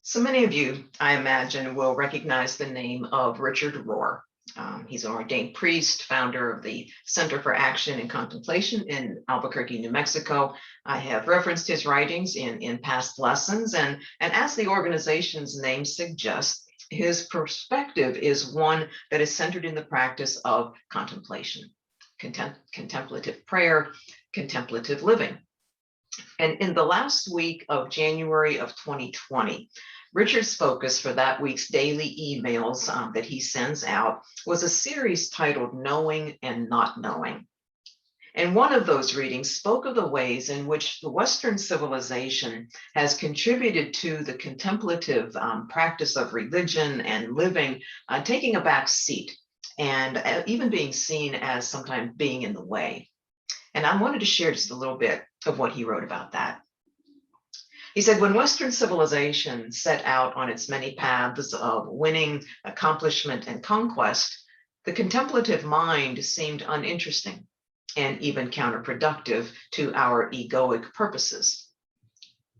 So many of you, I imagine, will recognize the name of Richard Rohr. He's an ordained priest, founder of the Center for Action and Contemplation in Albuquerque, New Mexico. I have referenced his writings in past lessons, and as the organization's name suggests, his perspective is one that is centered in the practice of contemplation, contemplative prayer, contemplative living. And in the last week of January of 2020, Richard's focus for that week's daily emails that he sends out was a series titled Knowing and Not Knowing. And one of those readings spoke of the ways in which the Western civilization has contributed to the contemplative practice of religion and living, taking a back seat and even being seen as sometimes being in the way. And I wanted to share just a little bit of what he wrote about that. He said, when Western civilization set out on its many paths of winning, accomplishment, and conquest, the contemplative mind seemed uninteresting and even counterproductive to our egoic purposes.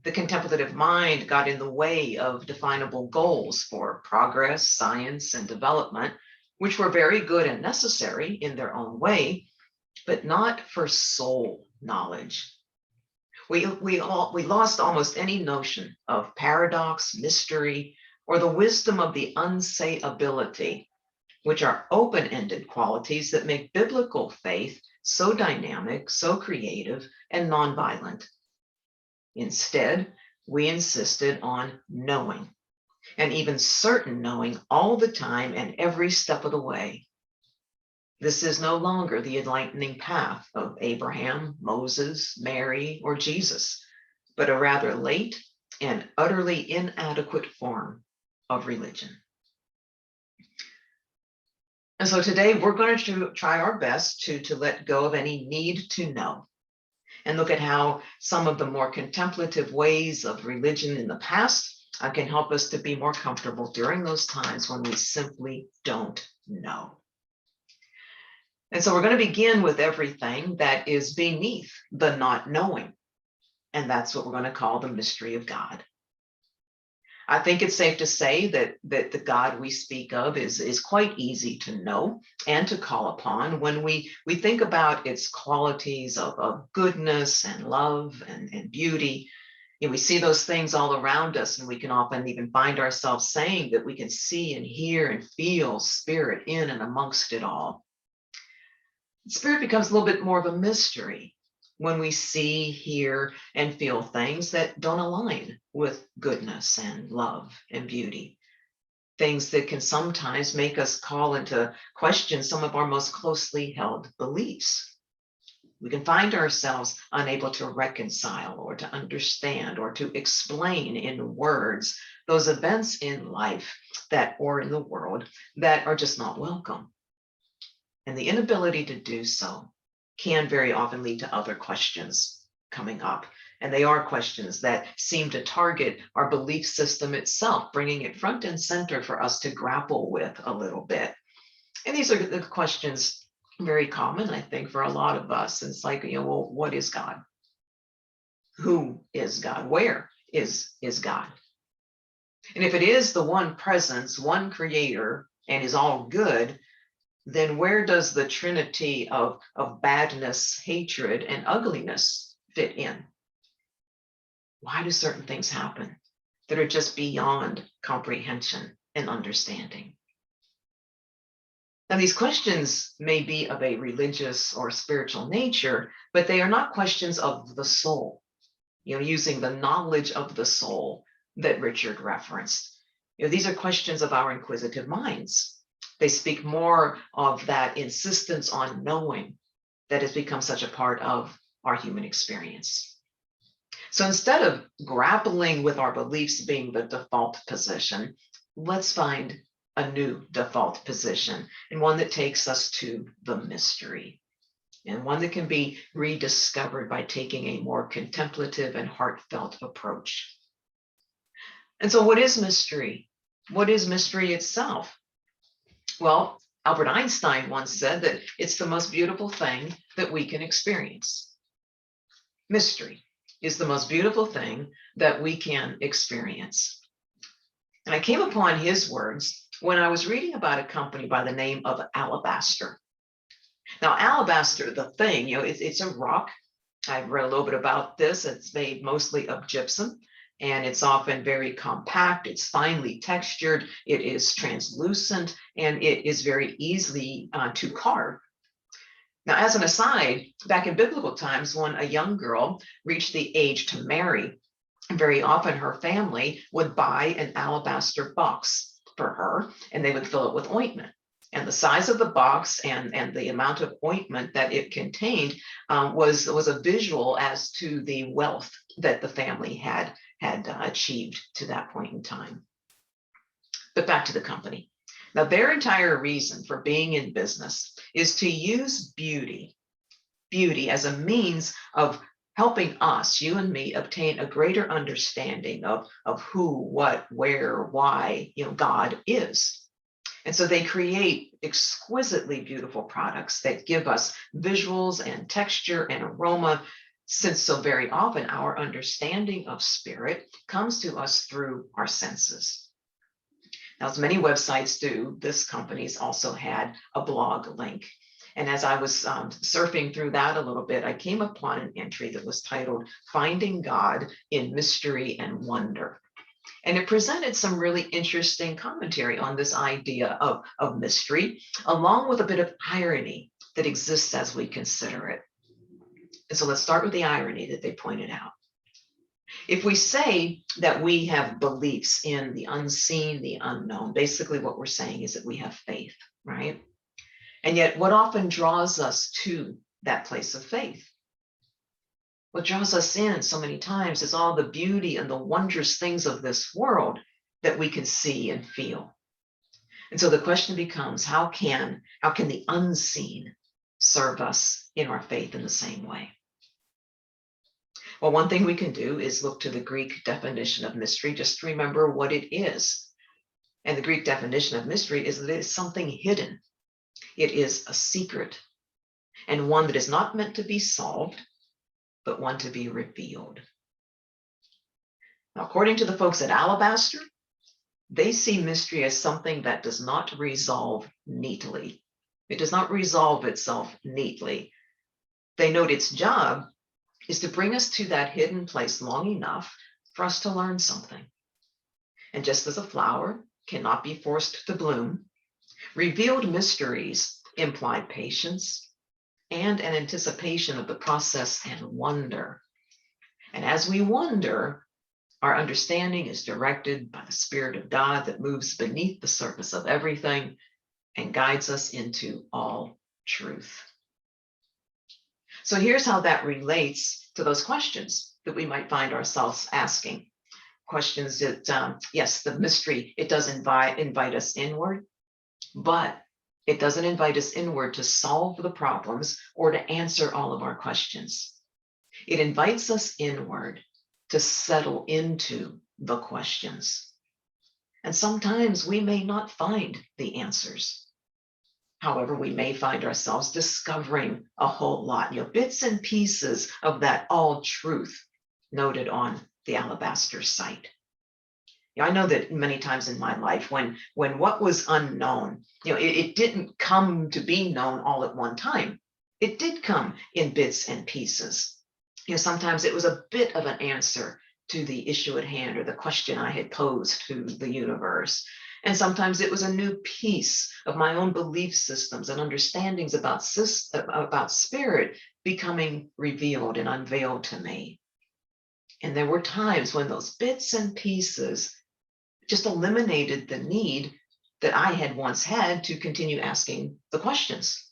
The contemplative mind got in the way of definable goals for progress, science, and development, which were very good and necessary in their own way, but not for soul knowledge. We lost almost any notion of paradox, mystery, or the wisdom of the unsayability, which are open-ended qualities that make biblical faith so dynamic, so creative, and nonviolent. Instead, we insisted on knowing, and even certain knowing all the time and every step of the way. This is no longer the enlightening path of Abraham, Moses, Mary, or Jesus, but a rather late and utterly inadequate form of religion. And so today we're going to try our best to let go of any need to know and look at how some of the more contemplative ways of religion in the past can help us to be more comfortable during those times when we simply don't know. And so we're going to begin with everything that is beneath the not knowing. And that's what we're going to call the mystery of God. I think it's safe to say that the God we speak of is quite easy to know and to call upon when we think about its qualities of goodness and love and beauty. You know, we see those things all around us, and we can often even find ourselves saying that we can see and hear and feel spirit in and amongst it all. Spirit becomes a little bit more of a mystery when we see, hear, and feel things that don't align with goodness and love and beauty. Things that can sometimes make us call into question some of our most closely held beliefs. We can find ourselves unable to reconcile or to understand or to explain in words those events in life that or in the world that are just not welcome. And the inability to do so can very often lead to other questions coming up. And they are questions that seem to target our belief system itself, bringing it front and center for us to grapple with a little bit. And these are the questions very common, I think, for a lot of us. It's like, well, what is God? Who is God? Where is God? And if it is the one presence, one creator, and is all good, then where does the trinity of badness, hatred, and ugliness fit in? Why do certain things happen that are just beyond comprehension and understanding? Now, these questions may be of a religious or spiritual nature, but they are not questions of the soul, using the knowledge of the soul that Richard referenced. These are questions of our inquisitive minds. They speak more of that insistence on knowing that has become such a part of our human experience. So instead of grappling with our beliefs being the default position, let's find a new default position, and one that takes us to the mystery, and one that can be rediscovered by taking a more contemplative and heartfelt approach. And so what is mystery? What is mystery itself? Well, Albert Einstein once said that it's the most beautiful thing that we can experience. Mystery is the most beautiful thing that we can experience. And I came upon his words when I was reading about a company by the name of Alabaster. Now, alabaster, the thing, it's a rock. I've read a little bit about this. It's made mostly of gypsum, and it's often very compact. It's finely textured. It is translucent, and it is very easy to carve. Now, as an aside, back in biblical times, when a young girl reached the age to marry, very often her family would buy an alabaster box for her, and they would fill it with ointment. And the size of the box and the amount of ointment that it contained was a visual as to the wealth that the family had achieved to that point in time. But back to the company. Now, their entire reason for being in business is to use beauty as a means of helping us, you and me, obtain a greater understanding of who, what, where, why, God is. And so they create exquisitely beautiful products that give us visuals and texture and aroma, since so very often our understanding of spirit comes to us through our senses. Now, as many websites do, this company's also had a blog link. And as I was surfing through that a little bit, I came upon an entry that was titled Finding God in Mystery and Wonder. And it presented some really interesting commentary on this idea of mystery, along with a bit of irony that exists as we consider it. And so let's start with the irony that they pointed out. If we say that we have beliefs in the unseen, the unknown, basically what we're saying is that we have faith, right? And yet what often draws us to that place of faith? What draws us in so many times is all the beauty and the wondrous things of this world that we can see and feel. And so the question becomes, how can the unseen serve us in our faith in the same way? Well, one thing we can do is look to the Greek definition of mystery, just to remember what it is. And the Greek definition of mystery is that it is something hidden. It is a secret, and one that is not meant to be solved, but one to be revealed. Now, according to the folks at Alabaster, they see mystery as something that does not resolve neatly. It does not resolve itself neatly. They note its job is to bring us to that hidden place long enough for us to learn something. And just as a flower cannot be forced to bloom, revealed mysteries imply patience and an anticipation of the process and wonder. And as we wonder, our understanding is directed by the Spirit of God that moves beneath the surface of everything and guides us into all truth. So here's how that relates to those questions that we might find ourselves asking. Questions that, yes, the mystery, it does invite us inward, but it doesn't invite us inward to solve the problems or to answer all of our questions. It invites us inward to settle into the questions. And sometimes we may not find the answers. However, we may find ourselves discovering a whole lot, bits and pieces of that all truth noted on the Alabaster site. I know that many times in my life, when what was unknown, it didn't come to be known all at one time. It did come in bits and pieces. Sometimes it was a bit of an answer to the issue at hand or the question I had posed to the universe. And sometimes it was a new piece of my own belief systems and understandings about spirit becoming revealed and unveiled to me. And there were times when those bits and pieces just eliminated the need that I had once had to continue asking the questions.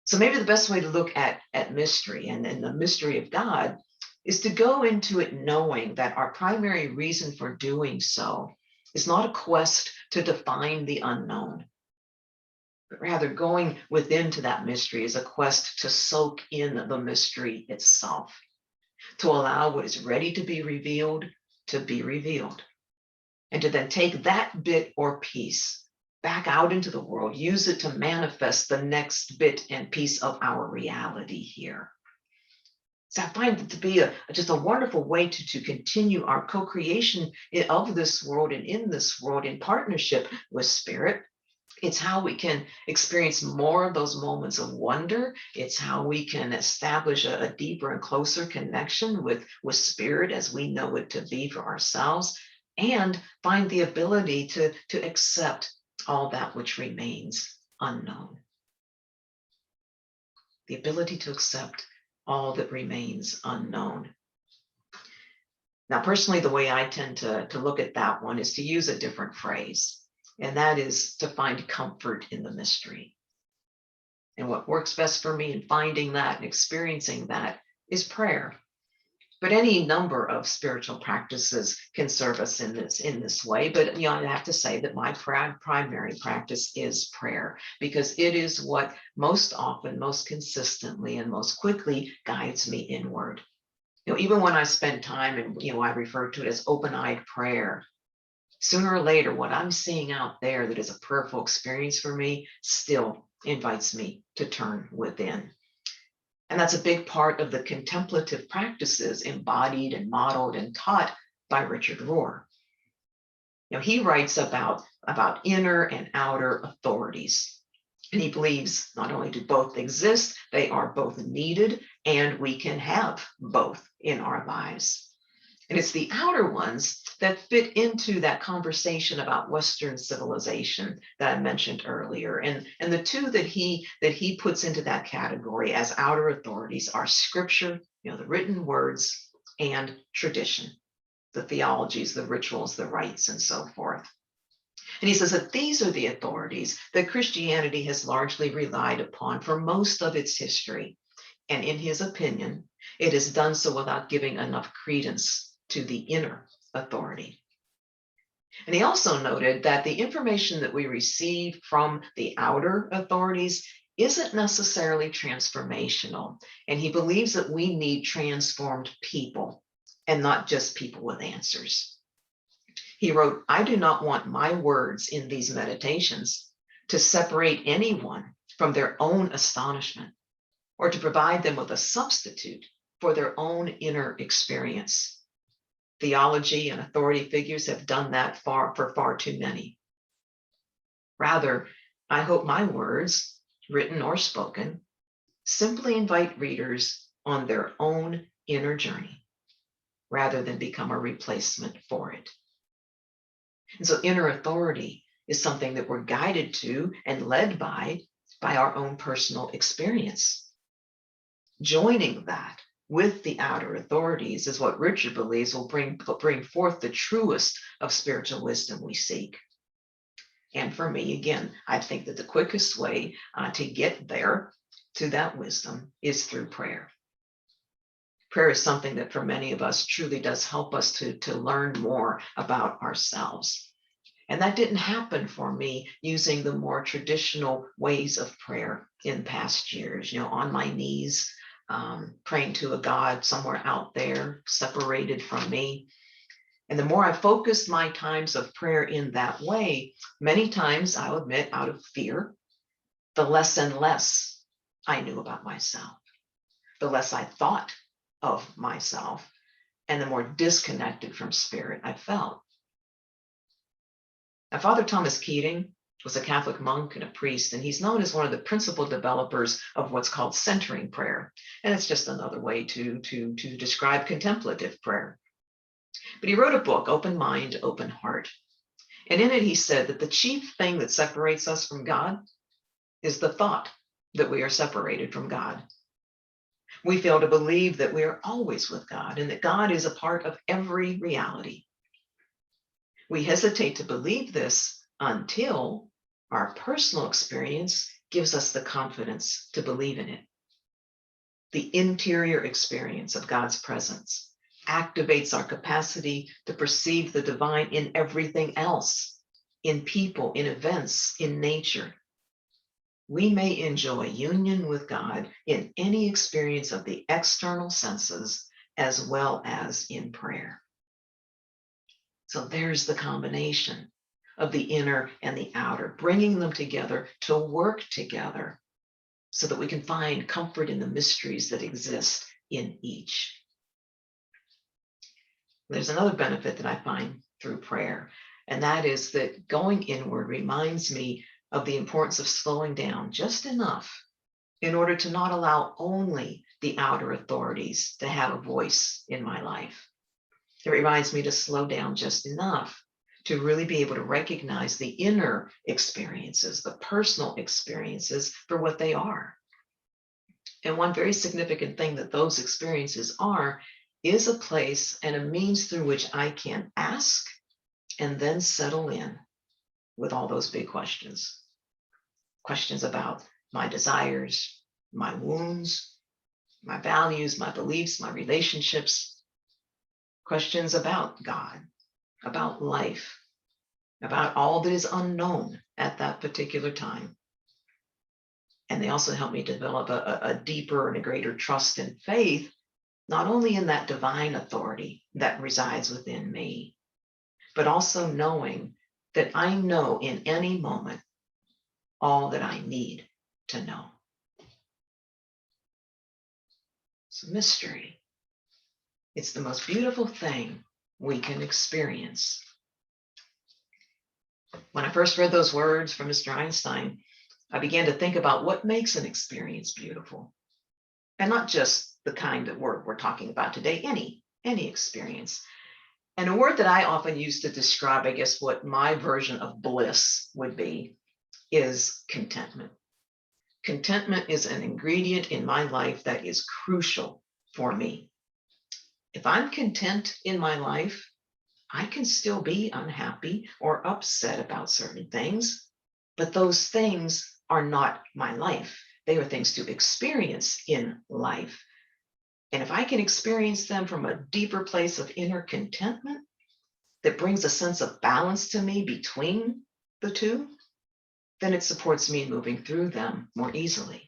So maybe the best way to look at mystery and the mystery of God is to go into it knowing that our primary reason for doing so is not a quest to define the unknown, but rather going within to that mystery is a quest to soak in the mystery itself, to allow what is ready to be revealed, and to then take that bit or piece back out into the world, use it to manifest the next bit and piece of our reality here. So I find it to be just a wonderful way to continue our co-creation of this world and in this world in partnership with spirit. It's how we can experience more of those moments of wonder. It's how we can establish a deeper and closer connection with spirit as we know it to be for ourselves, and find the ability to accept all that which remains unknown. The ability to accept all that remains unknown. Now, personally, the way I tend to look at that one is to use a different phrase, and that is to find comfort in the mystery. And what works best for me in finding that and experiencing that is prayer. But any number of spiritual practices can serve us in this way. But I have to say that my primary practice is prayer, because it is what most often, most consistently, and most quickly guides me inward. Even when I spend time, and I refer to it as open-eyed prayer, sooner or later, what I'm seeing out there that is a prayerful experience for me still invites me to turn within. And that's a big part of the contemplative practices embodied and modeled and taught by Richard Rohr. He writes about inner and outer authorities. And he believes not only do both exist, they are both needed, and we can have both in our lives. And it's the outer ones that fit into that conversation about Western civilization that I mentioned earlier. And the two that he puts into that category as outer authorities are scripture, the written words, and tradition, the theologies, the rituals, the rites, and so forth. And he says that these are the authorities that Christianity has largely relied upon for most of its history. And in his opinion, it has done so without giving enough credence to the inner authority. And he also noted that the information that we receive from the outer authorities isn't necessarily transformational. And he believes that we need transformed people and not just people with answers. He wrote, "I do not want my words in these meditations to separate anyone from their own astonishment or to provide them with a substitute for their own inner experience. Theology and authority figures have done that for far too many. Rather, I hope my words, written or spoken, simply invite readers on their own inner journey, rather than become a replacement for it." And so inner authority is something that we're guided to and led by our own personal experience. Joining that with the outer authorities is what Richard believes will bring forth the truest of spiritual wisdom we seek. And for me, again, I think that the quickest way to get there, to that wisdom, is through prayer. Prayer is something that for many of us truly does help us to learn more about ourselves. And that didn't happen for me using the more traditional ways of prayer in past years, on my knees, praying to a God somewhere out there, separated from me. And the more I focused my times of prayer in that way, many times, I'll admit, out of fear, the less and less I knew about myself, the less I thought of myself, and the more disconnected from spirit I felt. Now, Father Thomas Keating was a Catholic monk and a priest, and he's known as one of the principal developers of what's called centering prayer. And it's just another way to describe contemplative prayer. But he wrote a book, Open Mind, Open Heart. And in it, he said that the chief thing that separates us from God is the thought that we are separated from God. We fail to believe that we are always with God and that God is a part of every reality. We hesitate to believe this until our personal experience gives us the confidence to believe in it. The interior experience of God's presence activates our capacity to perceive the divine in everything else, in people, in events, in nature. We may enjoy union with God in any experience of the external senses as well as in prayer. So there's the combination of the inner and the outer, bringing them together to work together so that we can find comfort in the mysteries that exist in each. There's another benefit that I find through prayer, and that is that going inward reminds me of the importance of slowing down just enough in order to not allow only the outer authorities to have a voice in my life. It reminds me to slow down just enough to really be able to recognize the inner experiences, the personal experiences for what they are. And one very significant thing that those experiences are is a place and a means through which I can ask and then settle in with all those big questions. Questions about my desires, my wounds, my values, my beliefs, my relationships. Questions about God, about life, about all that is unknown at that particular time. And they also help me develop a deeper and a greater trust and faith, not only in that divine authority that resides within me, but also knowing that I know in any moment all that I need to know. It's a mystery. It's the most beautiful thing we can experience. When I first read those words from Mr. Einstein, I began to think about what makes an experience beautiful. And not just the kind that we're talking about today, any experience. And a word that I often use to describe, I guess, what my version of bliss would be is contentment. Contentment is an ingredient in my life that is crucial for me. If I'm content in my life, I can still be unhappy or upset about certain things, but those things are not my life. They are things to experience in life. And if I can experience them from a deeper place of inner contentment that brings a sense of balance to me between the two, then it supports me moving through them more easily.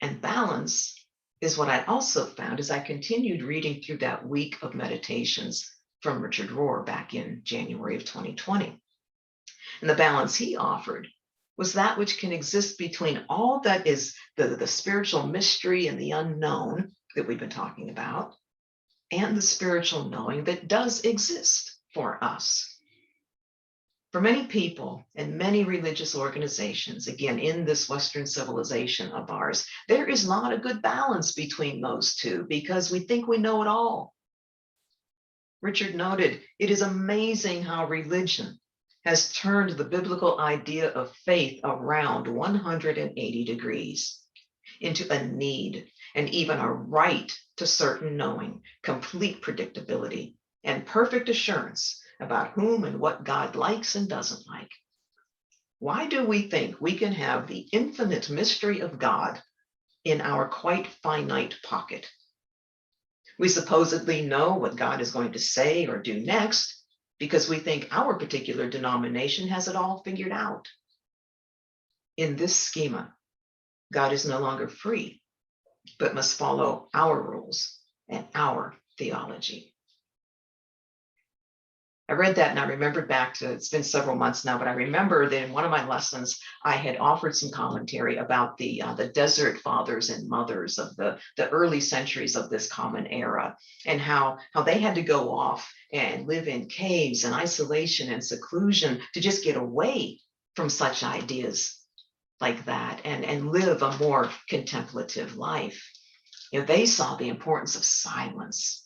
And balance is what I also found as I continued reading through that week of meditations from Richard Rohr back in January of 2020. And the balance he offered was that which can exist between all that is the spiritual mystery and the unknown that we've been talking about, and the spiritual knowing that does exist for us. For many people and many religious organizations, again, in this Western civilization of ours, there is not a good balance between those two because we think we know it all. Richard noted, it is amazing how religion has turned the biblical idea of faith around 180 degrees into a need and even a right to certain knowing, complete predictability, and perfect assurance about whom and what God likes and doesn't like. Why do we think we can have the infinite mystery of God in our quite finite pocket? We supposedly know what God is going to say or do next because we think our particular denomination has it all figured out. In this schema, God is no longer free, but must follow our rules and our theology. I read that and I remembered back to, it's been several months now, but I remember that in one of my lessons, I had offered some commentary about the desert fathers and mothers of the early centuries of this common era, and how they had to go off and live in caves and isolation and seclusion to just get away from such ideas like that and live a more contemplative life. You know, they saw the importance of silence,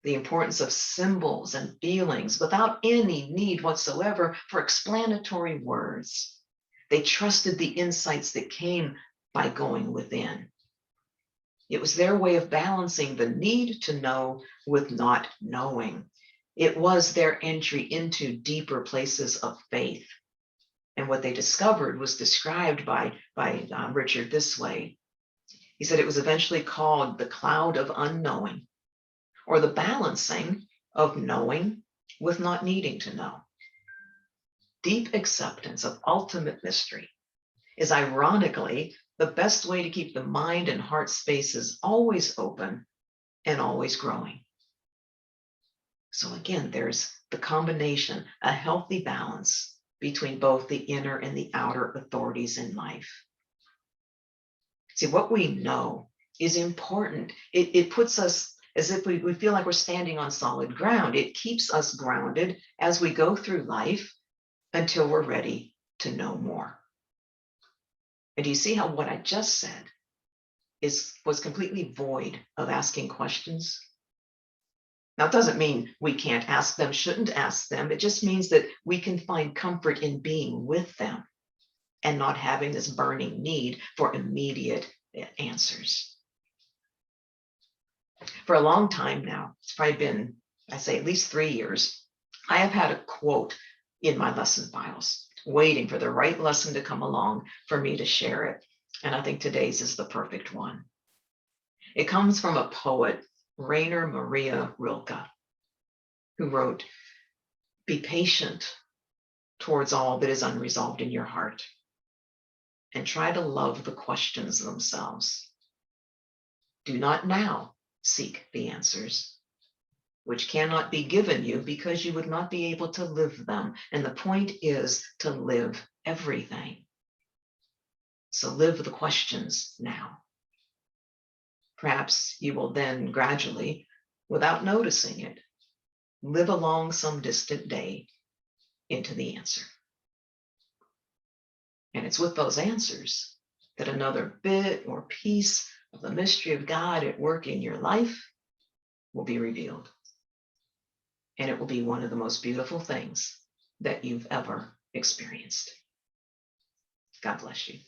the importance of symbols and feelings without any need whatsoever for explanatory words. They trusted the insights that came by going within. It was their way of balancing the need to know with not knowing. It was their entry into deeper places of faith. And what they discovered was described by Richard this way. He said it was eventually called the cloud of unknowing, or the balancing of knowing with not needing to know. Deep acceptance of ultimate mystery is ironically the best way to keep the mind and heart spaces always open and always growing. So again, there's the combination, a healthy balance between both the inner and the outer authorities in life. See, what we know is important. It puts us as if we feel like we're standing on solid ground. It keeps us grounded as we go through life until we're ready to know more. And do you see how what I just said was completely void of asking questions? Now, it doesn't mean we can't ask them, shouldn't ask them. It just means that we can find comfort in being with them and not having this burning need for immediate answers. For a long time now, it's probably been, I say, at least 3 years, I have had a quote in my lesson files, waiting for the right lesson to come along for me to share it. And I think today's is the perfect one. It comes from a poet, Rainer Maria Rilke, who wrote, "Be patient towards all that is unresolved in your heart, and try to love the questions themselves. Do not now seek the answers, which cannot be given you because you would not be able to live them. And the point is to live everything. So live the questions now. Perhaps you will then gradually, without noticing it, live along some distant day into the answer. And it's with those answers that another bit or piece of the mystery of God at work in your life will be revealed. And it will be one of the most beautiful things that you've ever experienced." God bless you.